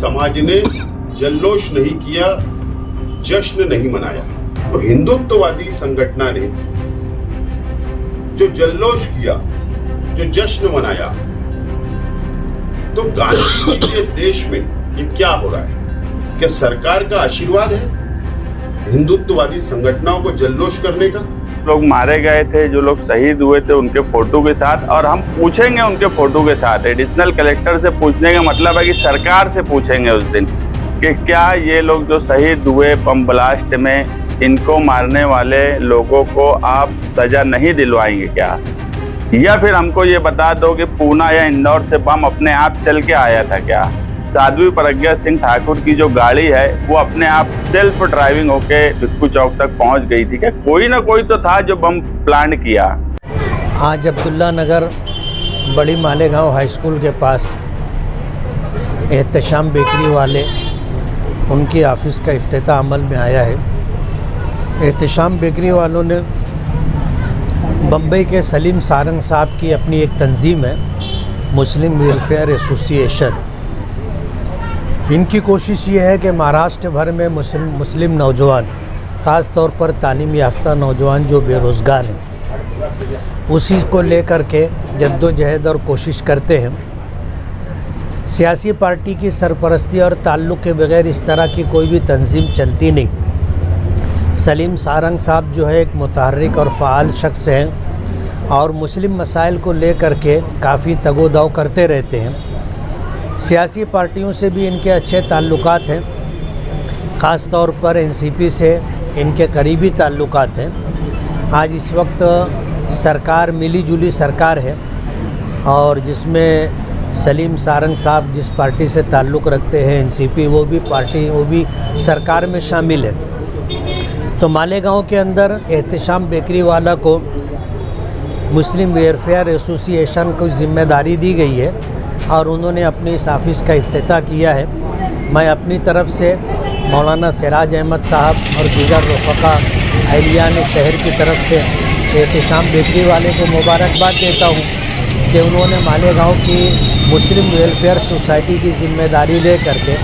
समाज ने जल्लोश नहीं किया, जश्न नहीं मनाया। तो हिंदुत्ववादी संगठन ने जो जल्लोश किया, जो जश्न मनाया, तो गांधी जी के देश में ये क्या हो रहा है? क्या सरकार का आशीर्वाद है हिंदुत्ववादी संगठनों को जल्लोश करने का? लोग मारे गए थे, जो लोग शहीद हुए थे उनके फोटो के साथ, और हम पूछेंगे उनके फोटो के साथ। एडिशनल कलेक्टर से पूछने का मतलब है कि सरकार से पूछेंगे उस दिन कि क्या ये लोग जो शहीद हुए बम ब्लास्ट में, इनको मारने वाले लोगों को आप सजा नहीं दिलवाएंगे क्या? या फिर हमको ये बता दो कि पूना या इंदौर से बम अपने आप चल के आया था क्या? साध्वी प्रज्ञा सिंह ठाकुर की जो गाड़ी है वो अपने आप सेल्फ ड्राइविंग होके भिक्खू चौक तक पहुंच गई थी क्या? कोई ना कोई तो था जो बम प्लान किया। आज अब्दुल्ला नगर बड़ी मालेगांव हाई स्कूल के पास एहतशाम बेकरी वाले, उनकी ऑफिस का इफ्तिताह अमल में आया है। एहतशाम बेकरी वालों ने बम्बई के सलीम सारंग साहब की अपनी एक तंजीम है, मुस्लिम वेलफेयर एसोसिएशन। इनकी कोशिश ये है कि महाराष्ट्र भर में मुस्लिम नौजवान, ख़ास तौर पर तालीम याफ्ता नौजवान जो बेरोज़गार हैं, उसी को लेकर के जद्दोजहद और कोशिश करते हैं। सियासी पार्टी की सरपरस्ती और ताल्लुक़ के बगैर इस तरह की कोई भी तंजीम चलती नहीं। सलीम सारंग साहब जो है एक मुतहर्रिक और फ़ाल शख्स हैं और मुस्लिम मसाइल को लेकर के काफ़ी तगोदाव करते रहते हैं। सियासी पार्टियों से भी इनके अच्छे ताल्लुकात हैं, ख़ास तौर पर एनसीपी से इनके करीबी ताल्लुकात हैं। आज इस वक्त सरकार मिली जुली सरकार है और जिसमें सलीम सारंग साहब जिस पार्टी से ताल्लुक़ रखते हैं एनसीपी, वो भी सरकार में शामिल है। तो मालेगांव के अंदर एहतशाम बेकरी वाला को मुस्लिम वेलफेयर एसोसिएशन को जिम्मेदारी दी गई है और उन्होंने अपनी इस ऑफिस का इफ्तिताह किया है। मैं अपनी तरफ से मौलाना सिराज अहमद साहब और दीगर रफ़क़ा अहलिया ने शहर की तरफ से एहतशाम बेकरी वाले को मुबारकबाद देता हूँ कि उन्होंने मालेगांव की मुस्लिम वेलफेयर सोसाइटी की ज़िम्मेदारी ले करके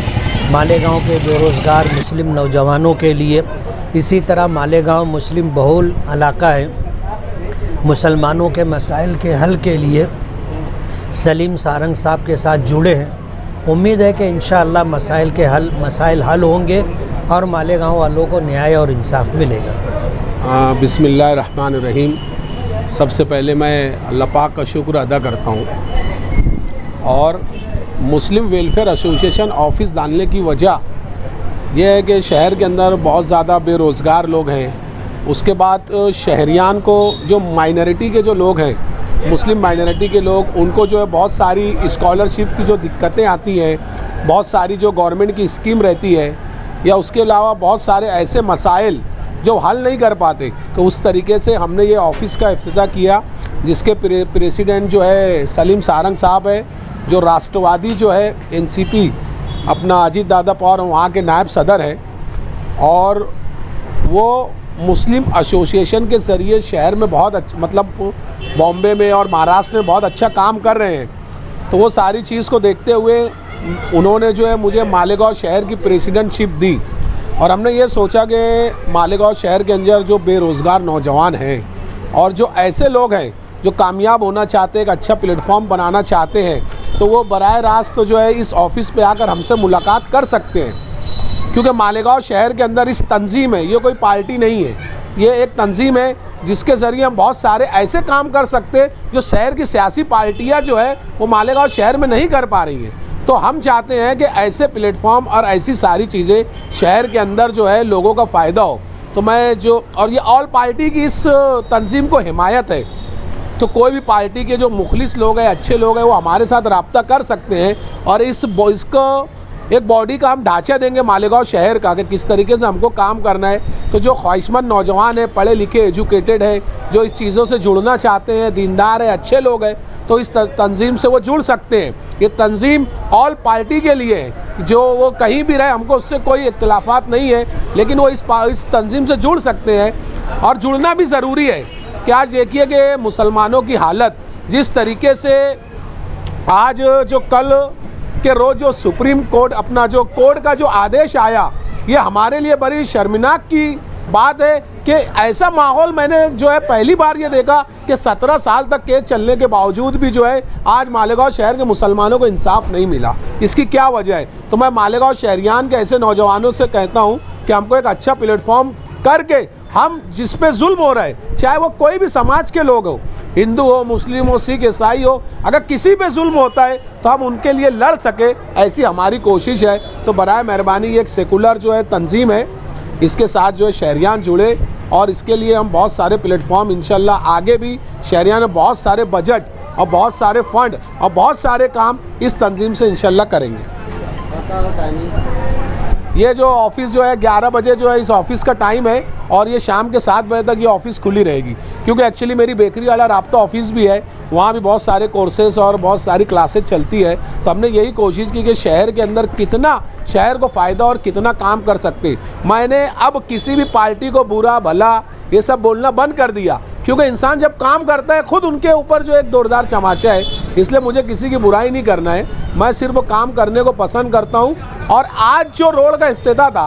मालेगांव के बेरोज़गार मुस्लिम नौजवानों के लिए, इसी तरह मालेगांव मुस्लिम बहुल इलाका है, मुसलमानों के मसाइल के हल के लिए सलीम सारंग साहब के साथ जुड़े हैं। उम्मीद है कि इंशाअल्लाह मसाइल हल होंगे और मालेगांव वालों को न्याय और इंसाफ मिलेगा। बिस्मिल्लाहिर्रहमानिर्रहीम। सबसे पहले मैं अल्लाह पाक का शुक्र अदा करता हूँ और मुस्लिम वेलफेयर एसोसिएशन ऑफिस डालने की वजह यह है कि शहर के अंदर बहुत ज़्यादा बेरोज़गार लोग हैं। उसके बाद शहरियान को जो माइनॉरिटी के जो लोग हैं, मुस्लिम माइनॉरिटी के लोग, उनको जो है बहुत सारी स्कॉलरशिप की जो दिक्कतें आती हैं, बहुत सारी जो गवर्नमेंट की स्कीम रहती है, या उसके अलावा बहुत सारे ऐसे मसाइल जो हल नहीं कर पाते, तो उस तरीके से हमने ये ऑफ़िस का इफ्तिताह किया, जिसके प्रेसिडेंट जो है सलीम सारंग साहब है, जो राष्ट्रवादी जो है एनसीपी अपना अजीत दादा पवार वहाँ के नायब सदर है, और वो मुस्लिम एसोसिएशन के ज़रिए शहर में बहुत मतलब बॉम्बे में और महाराष्ट्र में बहुत अच्छा काम कर रहे हैं। तो वो सारी चीज़ को देखते हुए उन्होंने जो है मुझे मालेगांव शहर की प्रेसिडेंटशिप दी, और हमने ये सोचा कि मालेगांव शहर के अंदर जो बेरोज़गार नौजवान हैं और जो ऐसे लोग हैं जो कामयाब होना चाहते हैं, एक अच्छा प्लेटफॉर्म बनाना चाहते हैं, तो वो बराह रास्त तो जो है इस ऑफ़िस पे आकर हमसे मुलाकात कर सकते हैं। क्योंकि मालेगांव शहर के अंदर इस तंजीम है, ये कोई पार्टी नहीं है, ये एक तंजीम है जिसके ज़रिए हम बहुत सारे ऐसे काम कर सकते हैं जो शहर की सियासी पार्टियां जो है वो मालेगांव शहर में नहीं कर पा रही हैं। तो हम चाहते हैं कि ऐसे प्लेटफॉर्म और ऐसी सारी चीज़ें शहर के अंदर जो है लोगों का फ़ायदा हो। तो मैं जो, और ये ऑल पार्टी की इस तंजीम को हिमायत है, तो कोई भी पार्टी के जो मुखलिस लोग हैं, अच्छे लोग हैं, वो हमारे साथ रब्ता कर सकते हैं और इसको एक बॉडी का हम ढांचा देंगे मालेगांव शहर का कि किस तरीके से हमको काम करना है। तो जो ख्वाहिशमंद नौजवान है, पढ़े लिखे एजुकेटेड है, जो इस चीज़ों से जुड़ना चाहते हैं, दीनदार है, अच्छे लोग हैं, तो इस तंजीम से वो जुड़ सकते हैं। ये तंजीम ऑल पार्टी के लिए है, जो वो कहीं भी रहे, हमको उससे कोई इख्तिलाफात नहीं है, लेकिन वो इस तंजीम से जुड़ सकते हैं और जुड़ना भी ज़रूरी है। कि आज देखिए कि मुसलमानों की हालत जिस तरीके से आज जो कल कि रोज़ जो सुप्रीम कोर्ट अपना जो कोर्ट का जो आदेश आया, ये हमारे लिए बड़ी शर्मनाक की बात है कि ऐसा माहौल मैंने जो है पहली बार ये देखा कि 17 साल तक केस चलने के बावजूद भी जो है आज मालेगांव शहर के मुसलमानों को इंसाफ नहीं मिला। इसकी क्या वजह है? तो मैं मालेगांव शहरियान के ऐसे नौजवानों से कहता हूँ कि हमको एक अच्छा प्लेटफॉर्म करके हम जिस पे जुल्म हो रहा है, चाहे वो कोई भी समाज के लोग हो, हिंदू हो, मुस्लिम हो, सिख, ईसाई हो, अगर किसी पे जुल्म होता है तो हम उनके लिए लड़ सके, ऐसी हमारी कोशिश है। तो बराए मेहरबानी ये एक सेकुलर जो है तंजीम है, इसके साथ जो है शहरियान जुड़े और इसके लिए हम बहुत सारे प्लेटफॉर्म इंशाल्लाह आगे भी शहरियान में बहुत सारे बजट और बहुत सारे फंड और बहुत सारे काम इस तंजीम से इंशाल्लाह करेंगे। ये जो ऑफिस जो है 11 बजे जो है इस ऑफिस का टाइम है और ये शाम के 7 बजे तक ये ऑफिस खुली रहेगी, क्योंकि एक्चुअली मेरी बेकरी वाला राब्ता ऑफिस भी है, वहाँ भी बहुत सारे कोर्सेज और बहुत सारी क्लासेज चलती है। तो हमने यही कोशिश की कि शहर के अंदर कितना शहर को फ़ायदा और कितना काम कर सकते। मैंने अब किसी भी पार्टी को बुरा भला ये सब बोलना बंद कर दिया, क्योंकि इंसान जब काम करता है खुद उनके ऊपर जो एक जोरदार चमाचा है, इसलिए मुझे किसी की बुराई नहीं करना है, मैं सिर्फ काम करने को पसंद करता हूँ। और आज जो रोड का इफ्तिताह था,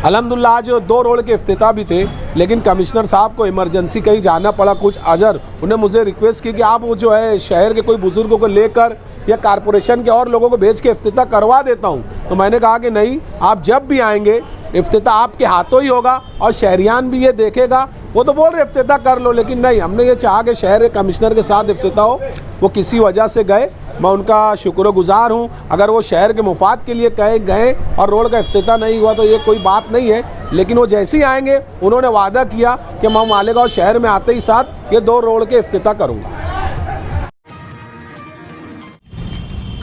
अल्हम्दुलिल्लाह आज 2 रोड के इफ्तिताह भी थे, लेकिन कमिश्नर साहब को इमरजेंसी कहीं जाना पड़ा कुछ अजर, उन्हें मुझे रिक्वेस्ट की कि आप वो जो है शहर के कोई बुज़ुर्गों को लेकर या कारपोरेशन के और लोगों को भेज के इफ्तिताह करवा देता हूँ। तो मैंने कहा कि नहीं, आप जब भी आएंगे इफ्तिताह आपके हाथों ही होगा और शहरियान भी ये देखेगा। वो तो बोल रहे इफ्तिताह कर लो, लेकिन नहीं, हमने ये चाहा कि शहर के कमिश्नर के साथ इफ्तिताह हो। वो किसी वजह से गए, मैं उनका शुक्रगुजार हूँ। अगर वो शहर के मुफाद के लिए कहे गए और रोड का इफ्तिताह नहीं हुआ तो ये कोई बात नहीं है, लेकिन वो जैसे ही आएंगे उन्होंने वादा किया कि मैं मालेगांव शहर में आते ही साथ ये 2 रोड के इफ्तिताह करूँगा।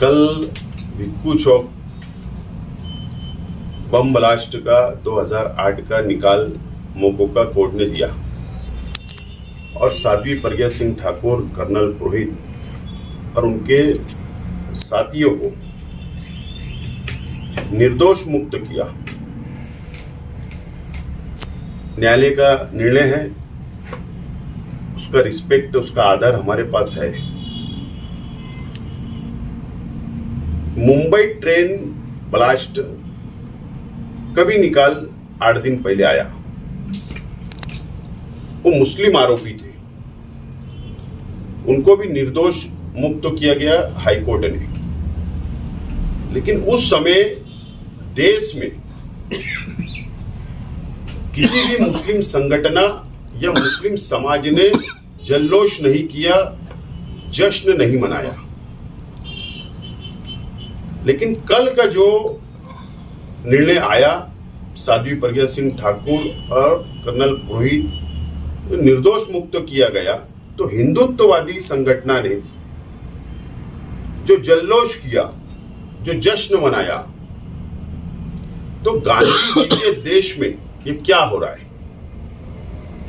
कल भिक्खू चौक बम ब्लास्ट का 2008 का निकाल मोकोका कोर्ट ने दिया और साध्वी प्रज्ञा सिंह ठाकुर, कर्नल पुरोहित और उनके साथियों को निर्दोष मुक्त किया। न्यायालय का निर्णय है, उसका रिस्पेक्ट, उसका आदर हमारे पास है। मुंबई ट्रेन ब्लास्ट कभी निकाल 8 दिन पहले आया, वो मुस्लिम आरोपी थे, उनको भी निर्दोष मुक्त किया गया हाई कोर्ट ने। लेकिन उस समय देश में किसी भी मुस्लिम संगठन या मुस्लिम समाज ने जल्लोश नहीं किया, जश्न नहीं मनाया। लेकिन कल का जो निर्णय आया, साध्वी प्रज्ञा सिंह ठाकुर और कर्नल पुरोहित निर्दोष मुक्त किया गया, तो हिंदुत्ववादी संगठन ने जो जल्लोश किया, जो जश्न मनाया, तो गांधी जी के देश में ये क्या हो रहा है?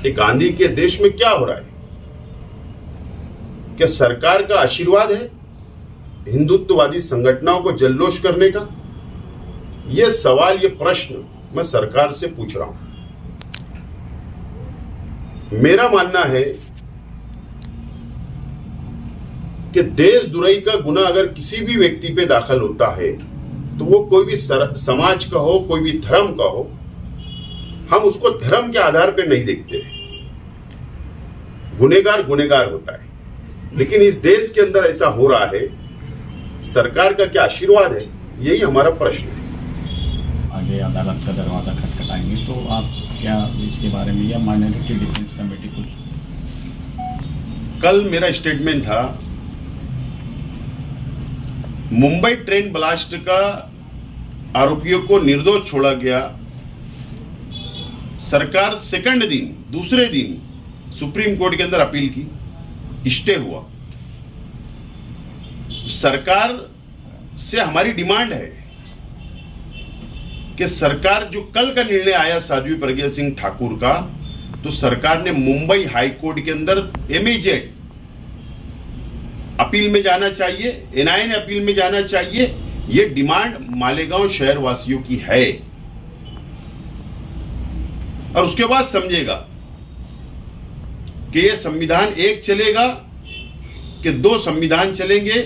ये गांधी के देश में क्या हो रहा है? क्या सरकार का आशीर्वाद है हिंदुत्ववादी संगठनों को जल्लोश करने का? ये सवाल, ये प्रश्न मैं सरकार से पूछ रहा हूं। मेरा मानना है कि देशद्रोही का गुनाह अगर किसी भी व्यक्ति पे दाखिल होता है तो वो कोई भी समाज का हो, कोई भी धर्म का हो, हम उसको धर्म के आधार पर नहीं देखते। गुनहगार गुनहगार होता है, लेकिन इस देश के अंदर ऐसा हो रहा है, सरकार का क्या आशीर्वाद है? यही हमारा प्रश्न है। आगे अदालत का दरवाजा खटखटाएंगे, तो आप क्या इसके बारे में, या माइनॉरिटी डिफेंस कमेटी कुछ? कल मेरा स्टेटमेंट था, मुंबई ट्रेन ब्लास्ट का आरोपियों को निर्दोष छोड़ा गया। सरकार सेकंड दिन, दूसरे दिन सुप्रीम कोर्ट के अंदर अपील की, स्टे हुआ। सरकार से हमारी डिमांड है कि सरकार, जो कल का निर्णय आया साध्वी प्रज्ञा सिंह ठाकुर का, तो सरकार ने मुंबई हाई कोर्ट के अंदर इमीडिएट अपील में जाना चाहिए, एनआईए ने अपील में जाना चाहिए। ये डिमांड मालेगांव शहर वासियों की है, और उसके बाद समझेगा कि ये संविधान एक चलेगा कि 2 संविधान चलेंगे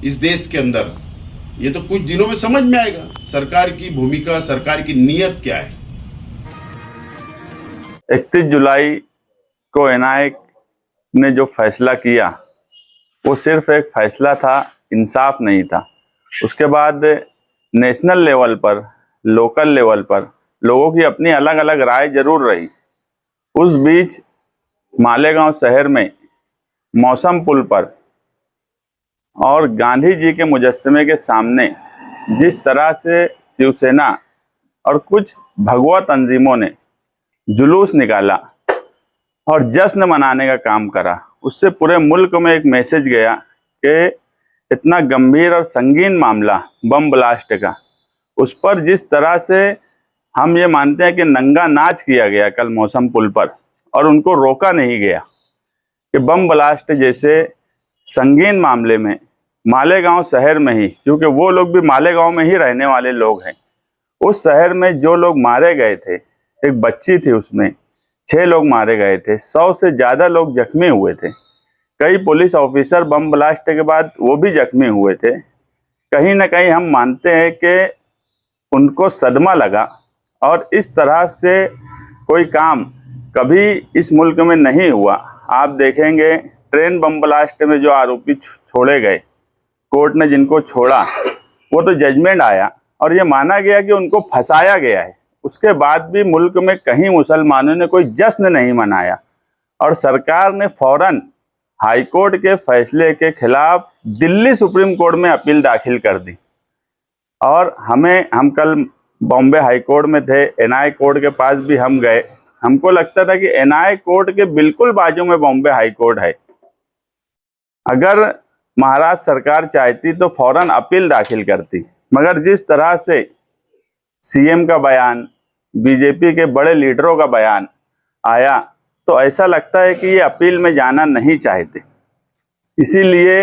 इस देश के अंदर। ये तो कुछ दिनों में समझ में आएगा सरकार की भूमिका, सरकार की नीयत क्या है। 31 जुलाई को एनआईए ने जो फैसला किया वो सिर्फ एक फैसला था, इंसाफ नहीं था। उसके बाद नेशनल लेवल पर, लोकल लेवल पर लोगों की अपनी अलग अलग राय जरूर रही। उस बीच मालेगांव शहर में मौसम पुल पर और गांधी जी के मुजस्समे के सामने जिस तरह से शिवसेना और कुछ भगवा तंजीमों ने जुलूस निकाला और जश्न मनाने का काम करा, उससे पूरे मुल्क में एक मैसेज गया कि इतना गंभीर और संगीन मामला बम ब्लास्ट का, उस पर जिस तरह से हम ये मानते हैं कि नंगा नाच किया गया कल मौसम पुल पर और उनको रोका नहीं गया, कि बम ब्लास्ट जैसे संगीन मामले में मालेगांव शहर में ही, क्योंकि वो लोग भी मालेगांव में ही रहने वाले लोग हैं, उस शहर में जो लोग मारे गए थे, एक बच्ची थी, उसमें 6 लोग मारे गए थे, 100 से ज़्यादा लोग जख्मी हुए थे। कई पुलिस ऑफिसर बम ब्लास्ट के बाद वो भी जख्मी हुए थे। कहीं ना कहीं हम मानते हैं कि उनको सदमा लगा और इस तरह से कोई काम कभी इस मुल्क में नहीं हुआ। आप देखेंगे ट्रेन बम ब्लास्ट में जो आरोपी छोड़े गए, कोर्ट ने जिनको छोड़ा, वो तो जजमेंट आया और ये माना गया कि उनको फंसाया गया है। उसके बाद भी मुल्क में कहीं मुसलमानों ने कोई जश्न नहीं मनाया और सरकार ने फौरन हाई कोर्ट के फैसले के खिलाफ दिल्ली सुप्रीम कोर्ट में अपील दाखिल कर दी। और हम कल बॉम्बे हाई कोर्ट में थे, एनआईए कोर्ट के पास भी हम गए। हमको लगता था कि एनआईए कोर्ट के बिल्कुल बाजू में बॉम्बे हाई कोर्ट है, अगर महाराष्ट्र सरकार चाहती तो फौरन अपील दाखिल करती। मगर जिस तरह से सीएम का बयान, बीजेपी के बड़े लीडरों का बयान आया, तो ऐसा लगता है कि ये अपील में जाना नहीं चाहते। इसीलिए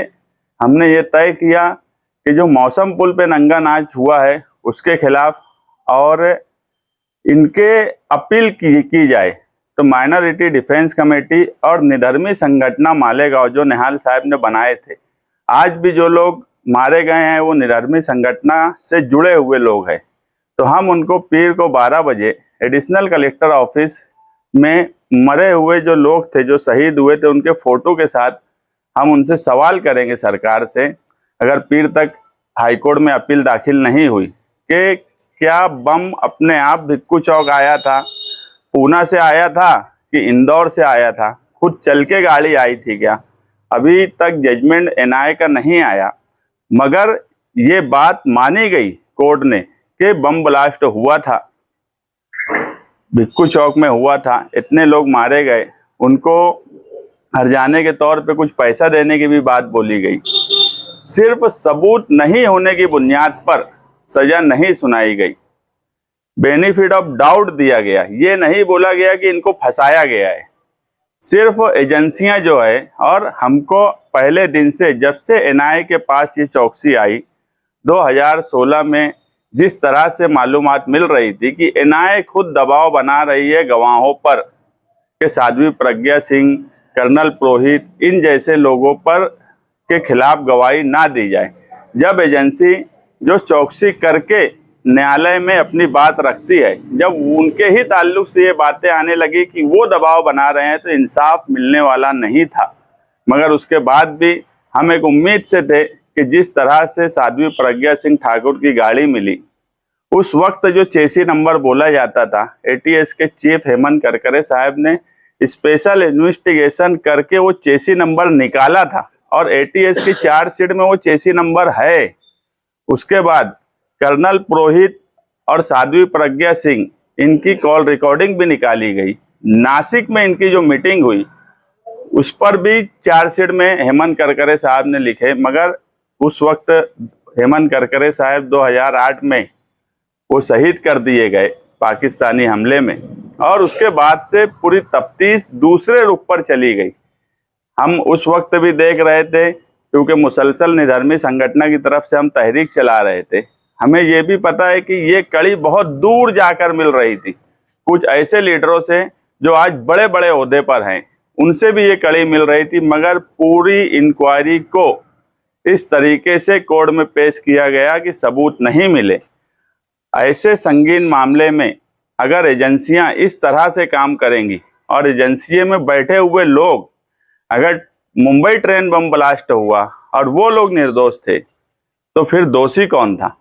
हमने ये तय किया कि जो मौसम पुल पे नंगा नाच हुआ है उसके खिलाफ और इनके अपील की जाए। तो माइनॉरिटी डिफेंस कमेटी और निधर्मी संगठन मालेगांव जो निहाल साहब ने बनाए थे, आज भी जो लोग मारे गए हैं वो निधर्मी संगठन से जुड़े हुए लोग हैं। तो हम उनको पीर को 12 बजे एडिशनल कलेक्टर ऑफिस में मरे हुए जो लोग थे, जो शहीद हुए थे, उनके फोटो के साथ हम उनसे सवाल करेंगे सरकार से, अगर पीर तक हाईकोर्ट में अपील दाखिल नहीं हुई, कि क्या बम अपने आप भिक्खू चौक आया था, पूना से आया था कि इंदौर से आया था, खुद चल के गाड़ी आई थी क्या? अभी तक जजमेंट एनआईए का नहीं आया, मगर ये बात मानी गई कोर्ट ने कि बम ब्लास्ट हुआ था, भिक्खू चौक में हुआ था, इतने लोग मारे गए, उनको हर्जाने के तौर पे कुछ पैसा देने की भी बात बोली गई। सिर्फ सबूत नहीं होने की बुनियाद पर सजा नहीं सुनाई गई, बेनिफिट ऑफ डाउट दिया गया। ये नहीं बोला गया कि इनको फंसाया गया है। सिर्फ एजेंसियां जो है, और हमको पहले दिन से, जब से एनआईए के पास ये चौकसी आई 2016 में, जिस तरह से मालूमात मिल रही थी कि एनआईए खुद दबाव बना रही है गवाहों पर कि साध्वी प्रज्ञा सिंह, कर्नल पुरोहित, इन जैसे लोगों पर के खिलाफ गवाही ना दी जाए। जब एजेंसी जो चौकसी करके न्यायालय में अपनी बात रखती है, जब उनके ही ताल्लुक से ये बातें आने लगी कि वो दबाव बना रहे हैं, तो इंसाफ मिलने वाला नहीं था। मगर उसके बाद भी हम एक उम्मीद से थे कि जिस तरह से साध्वी प्रज्ञा सिंह ठाकुर की गाड़ी मिली, उस वक्त जो चेसी नंबर बोला जाता था, एटीएस के चीफ हेमंत करकरे साहब ने स्पेशल इन्वेस्टिगेशन करके वो चेसी नंबर निकाला था और एटीएस की चार्जशीट में वो चेसी नंबर है। उसके बाद कर्नल पुरोहित और साध्वी प्रज्ञा सिंह, इनकी कॉल रिकॉर्डिंग भी निकाली गई। नासिक में इनकी जो मीटिंग हुई उस पर भी चार्जशीट में हेमंत करकरे साहब ने लिखे, मगर उस वक्त हेमंत करकरे साहब 2008 में वो शहीद कर दिए गए पाकिस्तानी हमले में, और उसके बाद से पूरी तफ्तीश दूसरे रुख पर चली गई। हम उस वक्त भी देख रहे थे, क्योंकि मुसलसल निधर्मी संगठन की तरफ से हम तहरीक चला रहे थे। हमें ये भी पता है कि ये कड़ी बहुत दूर जाकर मिल रही थी, कुछ ऐसे लीडरों से जो आज बड़े बड़े ओहदे पर हैं, उनसे भी ये कड़ी मिल रही थी। मगर पूरी इंक्वायरी को इस तरीके से कोर्ट में पेश किया गया कि सबूत नहीं मिले। ऐसे संगीन मामले में अगर एजेंसियां इस तरह से काम करेंगी और एजेंसी में बैठे हुए लोग, अगर मुंबई ट्रेन बम ब्लास्ट हुआ और वो लोग निर्दोष थे तो फिर दोषी कौन था?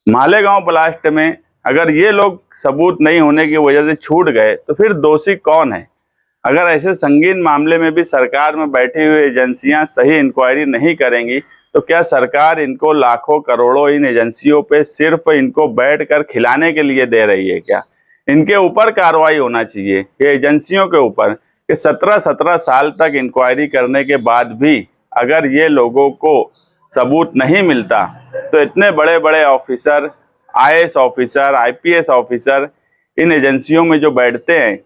मालेगांव ब्लास्ट में अगर ये लोग सबूत नहीं होने की वजह से छूट गए तो फिर दोषी कौन है? अगर ऐसे संगीन मामले में भी सरकार में बैठी हुई एजेंसियां सही इंक्वायरी नहीं करेंगी तो क्या सरकार इनको लाखों करोड़ों इन एजेंसियों पे सिर्फ इनको बैठकर खिलाने के लिए दे रही है क्या? इनके ऊपर कार्रवाई होना चाहिए, ये एजेंसियों के ऊपर, कि 17-17 साल तक इंक्वायरी करने के बाद भी अगर ये लोगों को सबूत नहीं मिलता तो इतने बड़े बड़े officer, IAS officer, IPS officer in एजेंसियों में जो बैठते हैं,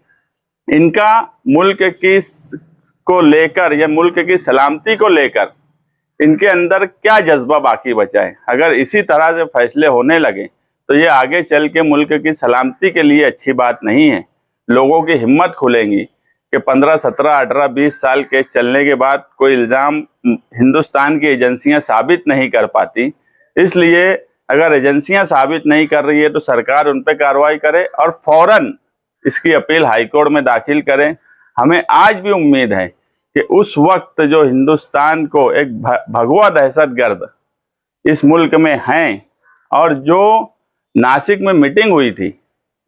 इनका मुल्क की को लेकर या मुल्क की सलामती को लेकर इनके अंदर क्या जज्बा बाकी बचा है? अगर इसी तरह से फैसले होने लगे तो ये आगे चल के मुल्क की सलामती के लिए अच्छी बात नहीं है। लोगों की हिम्मत खुलेंगी कि 15, 17, 18, 20 साल के चलने के बाद कोई इल्ज़ाम हिंदुस्तान की एजेंसियां साबित नहीं कर पाती। इसलिए अगर एजेंसियां साबित नहीं कर रही है तो सरकार उन पर कार्रवाई करे और फौरन इसकी अपील हाईकोर्ट में दाखिल करें। हमें आज भी उम्मीद है कि उस वक्त जो हिंदुस्तान को एक भगवा दहशतगर्द इस मुल्क में हैं और जो नासिक में मीटिंग हुई थी,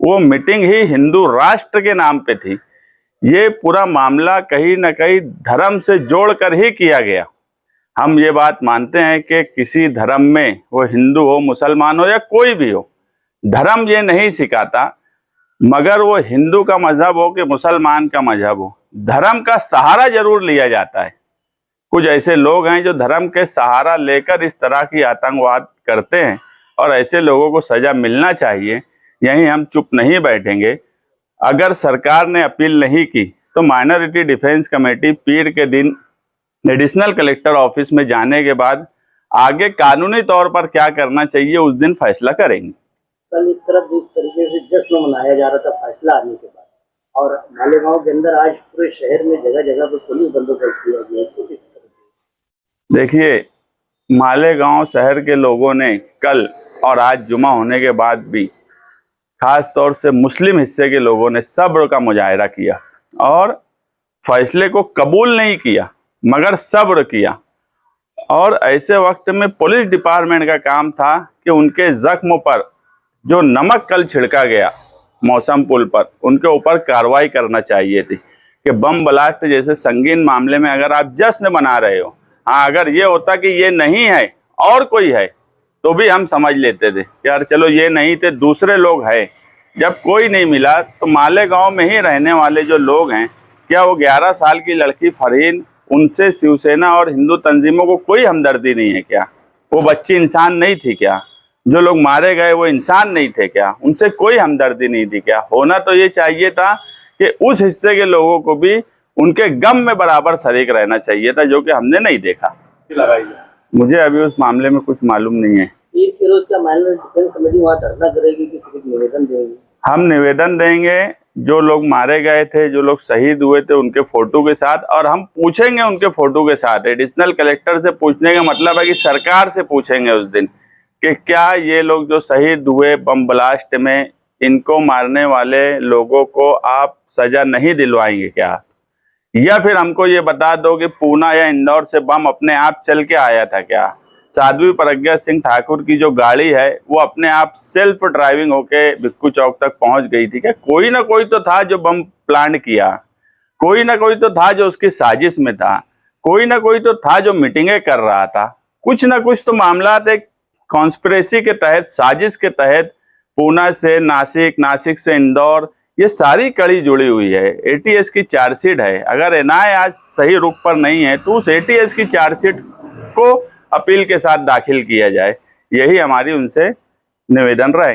वो मीटिंग ही हिंदू राष्ट्र के नाम पे थी। ये पूरा मामला कहीं ना कहीं धर्म से जोड़कर ही किया गया। हम ये बात मानते हैं कि किसी धर्म में, वो हिंदू हो, मुसलमान हो या कोई भी हो, धर्म ये नहीं सिखाता, मगर वो हिंदू का मजहब हो कि मुसलमान का मजहब हो, धर्म का सहारा जरूर लिया जाता है। कुछ ऐसे लोग हैं जो धर्म के सहारा लेकर इस तरह की आतंकवाद करते हैं और ऐसे लोगों को सजा मिलना चाहिए। यहीं हम चुप नहीं बैठेंगे। अगर सरकार ने अपील नहीं की तो माइनॉरिटी डिफेंस कमेटी पीर के दिन एडिशनल कलेक्टर ऑफिस में जाने के बाद आगे कानूनी तौर पर क्या करना चाहिए उस दिन फैसला करेंगे। कल इस तरफ जिस तरीके से जश्न मनाया जा रहा था फैसला आने के बाद, और मालेगांव के अंदर आज पूरे शहर में जगह जगह पर पुलिस बंदोबस्त किया गया, इसको किस तरह से? देखिए, मालेगांव शहर के लोगों ने कल और आज जुमा होने के बाद भी, खास तौर से मुस्लिम हिस्से के लोगों ने सब्र का मुजाहिरा किया और फैसले को कबूल नहीं किया मगर सब्र किया। और ऐसे वक्त में पुलिस डिपार्टमेंट का काम था कि उनके जख्म पर जो नमक कल छिड़का गया मौसम पुल पर, उनके ऊपर कार्रवाई करना चाहिए थी कि बम ब्लास्ट जैसे संगीन मामले में अगर आप जश्न मना रहे हो, हाँ, अगर ये होता कि ये नहीं है और कोई है तो भी हम समझ लेते थे कि यार चलो ये नहीं थे, दूसरे लोग हैं। जब कोई नहीं मिला तो मालेगांव में ही रहने वाले जो लोग हैं, क्या वो 11 साल की लड़की फरहीन, उनसे शिवसेना और हिंदू तंजीमों को कोई हमदर्दी नहीं है क्या? वो बच्ची इंसान नहीं थी क्या? जो लोग मारे गए वो इंसान नहीं थे क्या? उनसे कोई हमदर्दी नहीं थी क्या? होना तो ये चाहिए था कि उस हिस्से के लोगों को भी उनके गम में बराबर शरीक रहना चाहिए था, जो कि हमने नहीं देखा। मुझे अभी उस मामले में कुछ मालूम नहीं है। पीर फिरोज का माइनॉरिटी डिफेंस कमेटी वहाँ धरना करेगी कि सिर्फ निवेदन देंगे? हम निवेदन देंगे, जो लोग मारे गए थे, जो लोग शहीद हुए थे, उनके फोटो के साथ, और हम पूछेंगे उनके फोटो के साथ। एडिशनल कलेक्टर से पूछने का मतलब है कि सरकार से पूछेंगे उस दिन कि क्या ये लोग जो शहीद हुए बम ब्लास्ट में, इनको मारने वाले लोगों को आप सजा नहीं दिलवाएंगे क्या? या फिर हमको ये बता दो कि पूना या इंदौर से बम अपने आप चल के आया था क्या? साध्वी प्रज्ञा सिंह ठाकुर की जो गाड़ी है वो अपने आप सेल्फ ड्राइविंग होके भिक्खू चौक तक पहुंच गई थी क्या? कोई ना कोई तो था जो बम प्लान किया, कोई ना कोई तो था जो उसकी साजिश में था, कोई ना कोई तो था जो मीटिंगें कर रहा था। कुछ ना कुछ तो मामला एक कॉन्स्पिरेसी के तहत, साजिश के तहत पूना से नासिक, नासिक से इंदौर, ये सारी कड़ी जुड़ी हुई है। ATS की चार्जशीट है, अगर NIA आज सही रुख पर नहीं है तो उस ATS की चार्जशीट को अपील के साथ दाखिल किया जाए। यही हमारी उनसे निवेदन रहे।